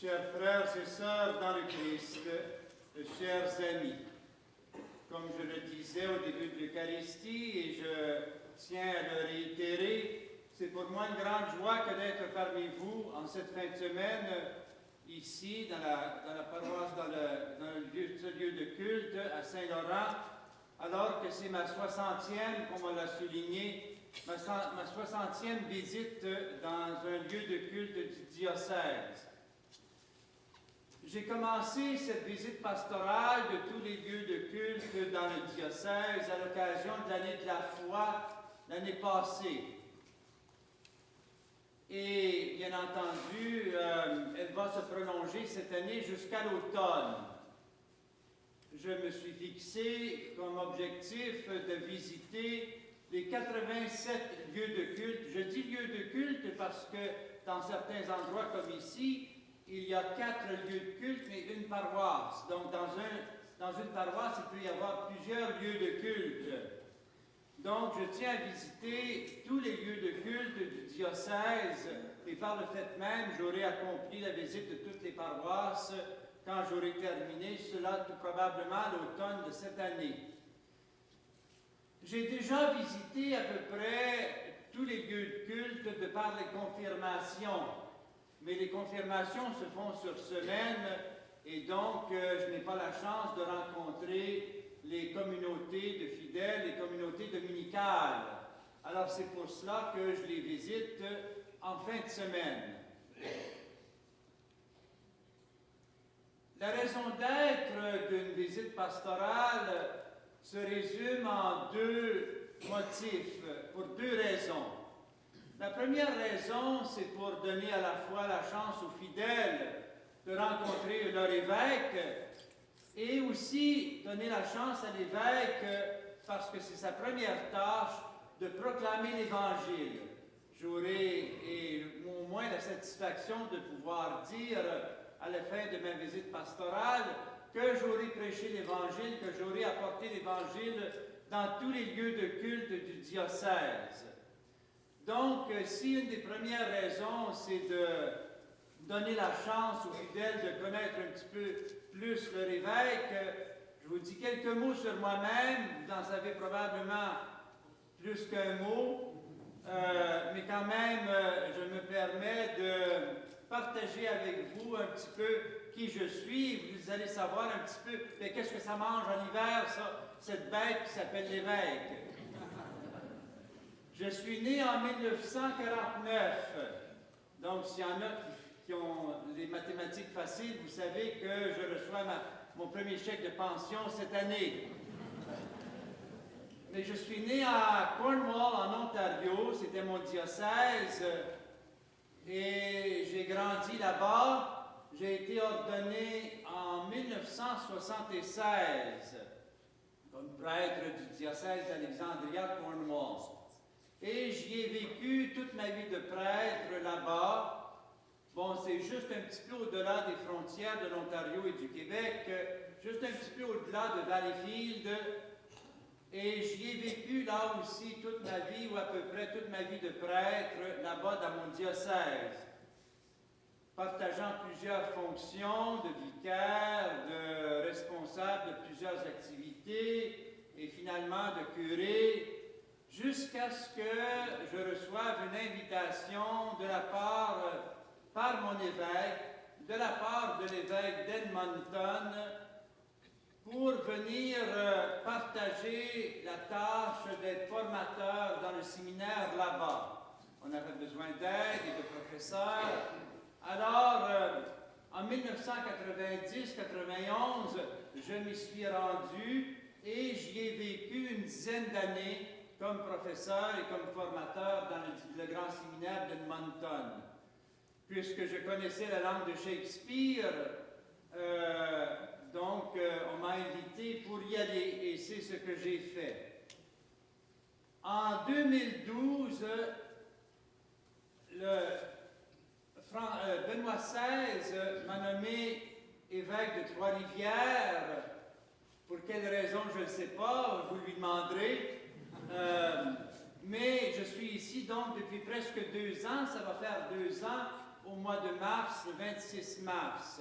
Chers frères et sœurs dans le Christ, chers amis, comme je le disais au début de l'Eucharistie et je tiens à le réitérer, c'est pour moi une grande joie que d'être parmi vous en cette fin de semaine, ici dans la paroisse, ce lieu de culte à Saint-Laurent, alors que c'est ma 60e, comme on l'a souligné, ma 60e visite dans un lieu de culte du diocèse. J'ai commencé cette visite pastorale de tous les lieux de culte dans le diocèse à l'occasion de l'année de la foi l'année passée. Et bien entendu, elle va se prolonger cette année jusqu'à l'automne. Je me suis fixé comme objectif de visiter les 87 lieux de culte. Je dis lieux de culte parce que dans certains endroits comme ici, il y a 4 lieux de culte, mais une paroisse. Donc, dans une paroisse, il peut y avoir plusieurs lieux de culte. Donc, je tiens à visiter tous les lieux de culte du diocèse, et par le fait même, j'aurai accompli la visite de toutes les paroisses quand j'aurai terminé, cela tout probablement à l'automne de cette année. J'ai déjà visité à peu près tous les lieux de culte de par les confirmations. Mais les confirmations se font sur semaine et donc je n'ai pas la chance de rencontrer les communautés de fidèles, les communautés dominicales. Alors c'est pour cela que je les visite en fin de semaine. La raison d'être d'une visite pastorale se résume en 2 motifs, pour 2 raisons. La première raison, c'est pour donner à la fois la chance aux fidèles de rencontrer leur évêque et aussi donner la chance à l'évêque, parce que c'est sa première tâche, de proclamer l'Évangile. J'aurai au moins la satisfaction de pouvoir dire à la fin de ma visite pastorale que j'aurai prêché l'Évangile, que j'aurai apporté l'Évangile dans tous les lieux de culte du diocèse. Donc, si une des premières raisons, c'est de donner la chance aux fidèles de connaître un petit peu plus leur évêque, je vous dis quelques mots sur moi-même, vous en savez probablement plus qu'un mot, mais quand même, je me permets de partager avec vous un petit peu qui je suis. Vous allez savoir un petit peu, mais qu'est-ce que ça mange en hiver, ça, cette bête qui s'appelle l'évêque. Je suis né en 1949, donc s'il y en a qui ont les mathématiques faciles, vous savez que je reçois mon premier chèque de pension cette année. Mais je suis né à Cornwall, en Ontario, c'était mon diocèse, et j'ai grandi là-bas. J'ai été ordonné en 1976 comme prêtre du diocèse d'Alexandria, Cornwall. Et j'y ai vécu toute ma vie de prêtre là-bas. Bon, c'est juste un petit peu au-delà des frontières de l'Ontario et du Québec, juste un petit peu au-delà de Valleyfield. Et j'y ai vécu là aussi toute ma vie, ou à peu près toute ma vie de prêtre, là-bas dans mon diocèse, partageant plusieurs fonctions de vicaire, de responsable de plusieurs activités, et finalement de curé, jusqu'à ce que je reçoive une invitation de la part, par mon évêque, de la part de l'évêque d'Edmonton, pour venir partager la tâche d'être formateur dans le séminaire là-bas. On avait besoin d'aide et de professeurs. Alors, en 1990-91, je m'y suis rendu et j'y ai vécu une dizaine d'années comme professeur et comme formateur dans le grand séminaire d'Edmonton. Puisque je connaissais la langue de Shakespeare, donc on m'a invité pour y aller et c'est ce que j'ai fait. En 2012, Benoît XVI m'a nommé évêque de Trois-Rivières. Pour quelle raison, je ne sais pas, vous lui demanderez. Mais je suis ici donc depuis presque 2 ans, ça va faire 2 ans au mois de mars, le 26 mars.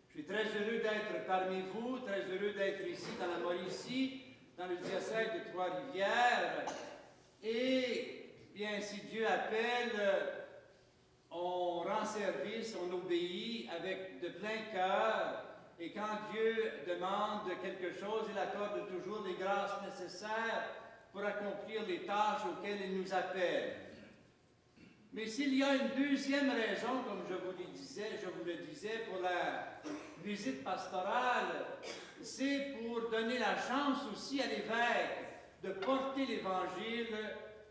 Je suis très heureux d'être parmi vous, très heureux d'être ici dans la Mauricie, dans le diocèse de Trois-Rivières. Et bien, si Dieu appelle, on rend service, on obéit avec de plein cœur. Et quand Dieu demande quelque chose, il accorde toujours les grâces nécessaires pour accomplir les tâches auxquelles il nous appelle. Mais s'il y a une deuxième raison, comme je vous le disais, pour la visite pastorale, c'est pour donner la chance aussi à l'évêque de porter l'Évangile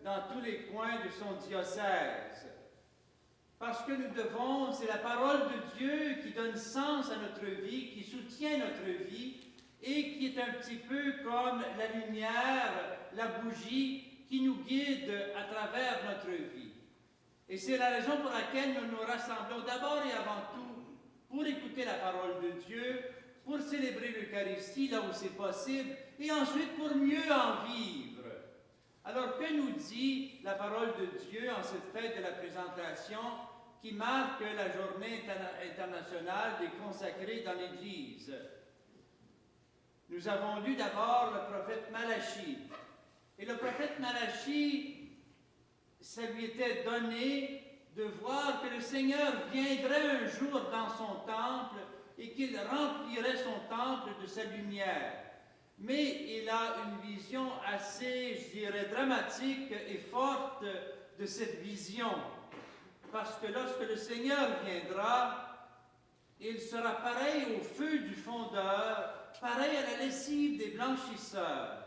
dans tous les coins de son diocèse. Parce que nous devons, c'est la parole de Dieu qui donne sens à notre vie, qui soutient notre vie et qui est un petit peu comme la lumière, la bougie qui nous guide à travers notre vie. Et c'est la raison pour laquelle nous nous rassemblons d'abord et avant tout pour écouter la parole de Dieu, pour célébrer l'Eucharistie là où c'est possible et ensuite pour mieux en vivre. Alors que nous dit la parole de Dieu en cette fête de la présentation qui marque la journée internationale des consacrés dans l'Église? Nous avons lu d'abord le prophète Malachie. Et le prophète Malachie, ça lui était donné de voir que le Seigneur viendrait un jour dans son temple et qu'il remplirait son temple de sa lumière. Mais il a une vision assez, je dirais, dramatique et forte de cette vision. Parce que lorsque le Seigneur viendra, il sera pareil au feu du fondeur, pareil à la lessive des blanchisseurs.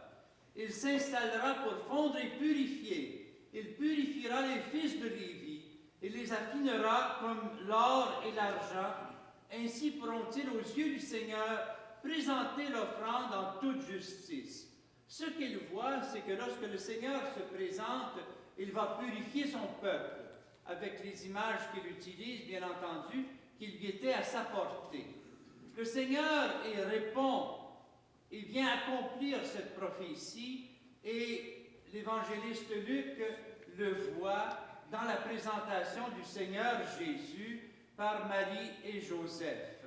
Il s'installera pour fondre et purifier. Il purifiera les fils de Lévi et les affinera comme l'or et l'argent. Ainsi pourront-ils aux yeux du Seigneur présenter l'offrande en toute justice. Ce qu'il voit, c'est que lorsque le Seigneur se présente, il va purifier son peuple avec les images qu'il utilise, bien entendu, qui lui étaient à sa portée. Le Seigneur, il répond, il vient accomplir cette prophétie et l'évangéliste Luc le voit dans la présentation du Seigneur Jésus par Marie et Joseph.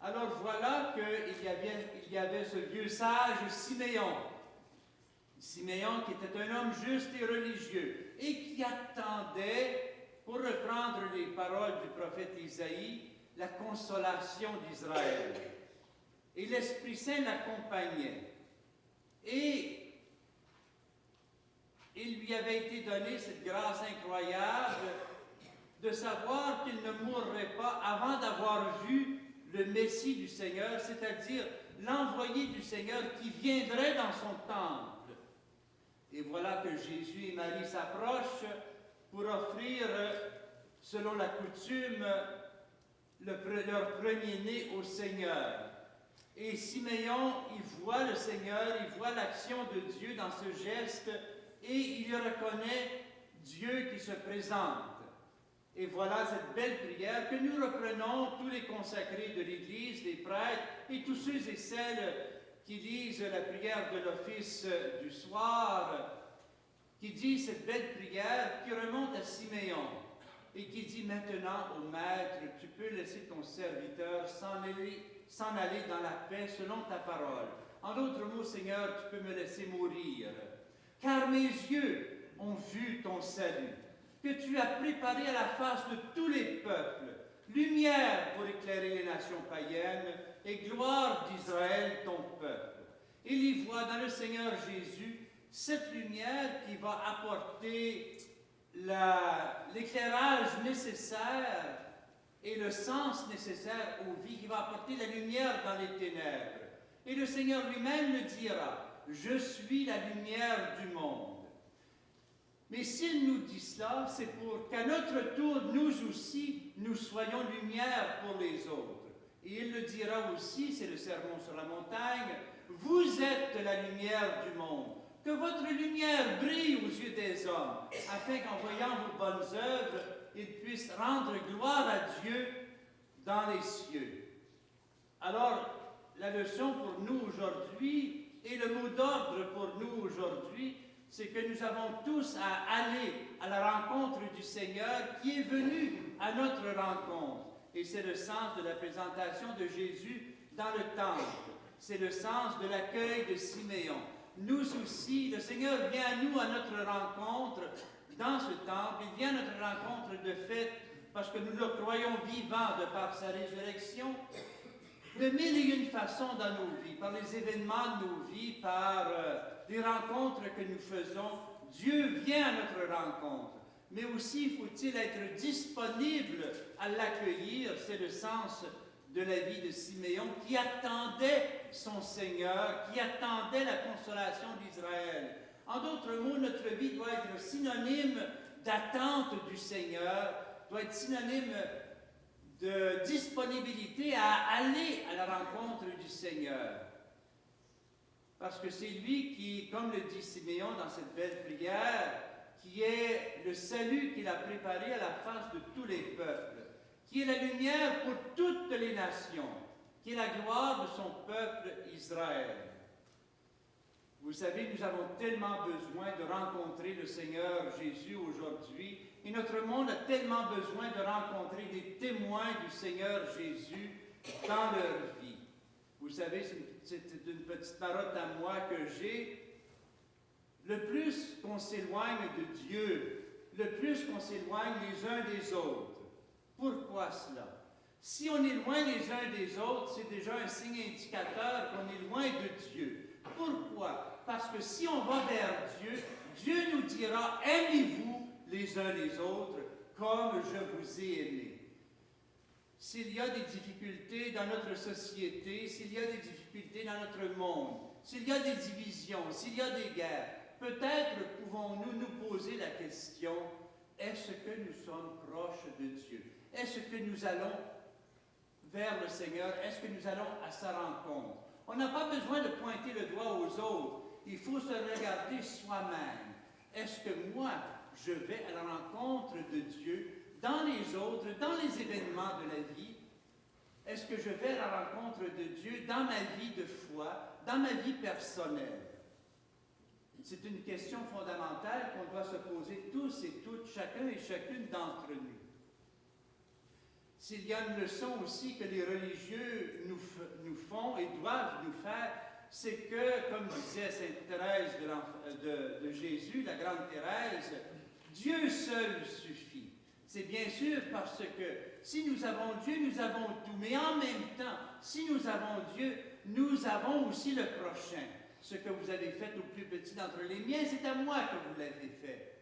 Alors voilà qu'il y avait ce vieux sage Siméon. Siméon qui était un homme juste et religieux et qui attendait, pour reprendre les paroles du prophète Isaïe, la consolation d'Israël. Et l'Esprit Saint l'accompagnait. Et il lui avait été donné cette grâce incroyable de savoir qu'il ne mourrait pas avant d'avoir vu le Messie du Seigneur, c'est-à-dire l'envoyé du Seigneur qui viendrait dans son temple. Et voilà que Jésus et Marie s'approchent pour offrir, selon la coutume, leur premier-né au Seigneur. Et Siméon, il voit le Seigneur, il voit l'action de Dieu dans ce geste, et il reconnaît Dieu qui se présente. Et voilà cette belle prière que nous reprenons, tous les consacrés de l'Église, les prêtres, et tous ceux et celles qui lisent la prière de l'office du soir, qui dit cette belle prière qui remonte à Siméon, et qui dit maintenant au Maître, tu peux laisser ton serviteur s'en aller dans la paix selon ta parole. En d'autres mots, Seigneur, tu peux me laisser mourir. Car mes yeux ont vu ton salut, que tu as préparé à la face de tous les peuples, lumière pour éclairer les nations païennes et gloire d'Israël, ton peuple. Il y voit dans le Seigneur Jésus cette lumière qui va apporter l'éclairage nécessaire et le sens nécessaire aux vies, qui va apporter la lumière dans les ténèbres. Et le Seigneur lui-même le dira, « Je suis la lumière du monde ». Mais s'il nous dit cela, c'est pour qu'à notre tour, nous aussi, nous soyons lumière pour les autres. Et il le dira aussi, c'est le sermon sur la montagne, « Vous êtes la lumière du monde ». Que votre lumière brille aux yeux des hommes, afin qu'en voyant vos bonnes œuvres, ils puissent rendre gloire à Dieu dans les cieux. Alors, la leçon pour nous aujourd'hui, et le mot d'ordre pour nous aujourd'hui, c'est que nous avons tous à aller à la rencontre du Seigneur qui est venu à notre rencontre. Et c'est le sens de la présentation de Jésus dans le temple. C'est le sens de l'accueil de Siméon. Nous aussi, le Seigneur vient à nous à notre rencontre dans ce temple. Il vient à notre rencontre de fait parce que nous le croyons vivant de par sa résurrection, de mille et une façons dans nos vies, par les événements de nos vies, par les rencontres que nous faisons. Dieu vient à notre rencontre. Mais aussi, faut-il être disponible à l'accueillir. C'est le sens de la vie de Siméon qui attendait son Seigneur, qui attendait la consolation d'Israël. En d'autres mots, notre vie doit être synonyme d'attente du Seigneur, doit être synonyme de disponibilité à aller à la rencontre du Seigneur. Parce que c'est lui qui, comme le dit Siméon dans cette belle prière, qui est le salut qu'il a préparé à la face de tous les peuples, qui est la lumière pour toutes les nations, qui est la gloire de son peuple Israël. Vous savez, nous avons tellement besoin de rencontrer le Seigneur Jésus aujourd'hui, et notre monde a tellement besoin de rencontrer des témoins du Seigneur Jésus dans leur vie. Vous savez, c'est une petite marotte à moi que j'ai. Le plus qu'on s'éloigne de Dieu, le plus qu'on s'éloigne les uns des autres. Pourquoi cela? Si on est loin les uns des autres, c'est déjà un signe indicateur qu'on est loin de Dieu. Pourquoi? Parce que si on va vers Dieu, Dieu nous dira « Aimez-vous les uns les autres comme je vous ai aimés ». S'il y a des difficultés dans notre société, s'il y a des difficultés dans notre monde, s'il y a des divisions, s'il y a des guerres, peut-être pouvons-nous nous poser la question, est-ce que nous sommes proches de Dieu? Est-ce que nous allons vers le Seigneur? Est-ce que nous allons à sa rencontre? On n'a pas besoin de pointer le doigt aux autres. Il faut se regarder soi-même. Est-ce que moi, je vais à la rencontre de Dieu dans les autres, dans les événements de la vie? Est-ce que je vais à la rencontre de Dieu dans ma vie de foi, dans ma vie personnelle? C'est une question fondamentale qu'on doit se poser tous et toutes, chacun et chacune d'entre nous. S'il y a une leçon aussi que les religieux nous font et doivent nous faire, c'est que, comme disait Sainte Thérèse de Jésus, la grande Thérèse, Dieu seul suffit. C'est bien sûr parce que si nous avons Dieu, nous avons tout. Mais en même temps, si nous avons Dieu, nous avons aussi le prochain. Ce que vous avez fait au plus petit d'entre les miens, c'est à moi que vous l'avez fait.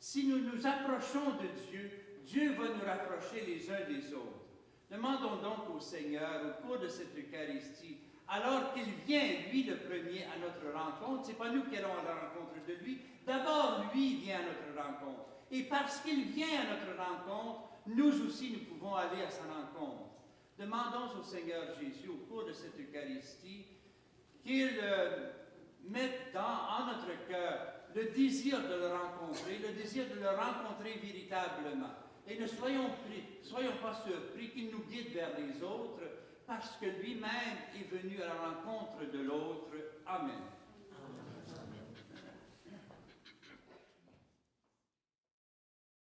Si nous nous approchons de Dieu, Dieu va nous rapprocher les uns des autres. Demandons donc au Seigneur, au cours de cette Eucharistie, alors qu'il vient, lui, le premier, à notre rencontre, ce n'est pas nous qui allons à la rencontre de lui, d'abord, lui vient à notre rencontre. Et parce qu'il vient à notre rencontre, nous aussi, nous pouvons aller à sa rencontre. Demandons au Seigneur Jésus, au cours de cette Eucharistie, qu'il mette en notre cœur le désir de le rencontrer, le désir de le rencontrer véritablement. Et ne soyons pas surpris qu'il nous guide vers les autres, parce que lui-même est venu à la rencontre de l'autre. Amen.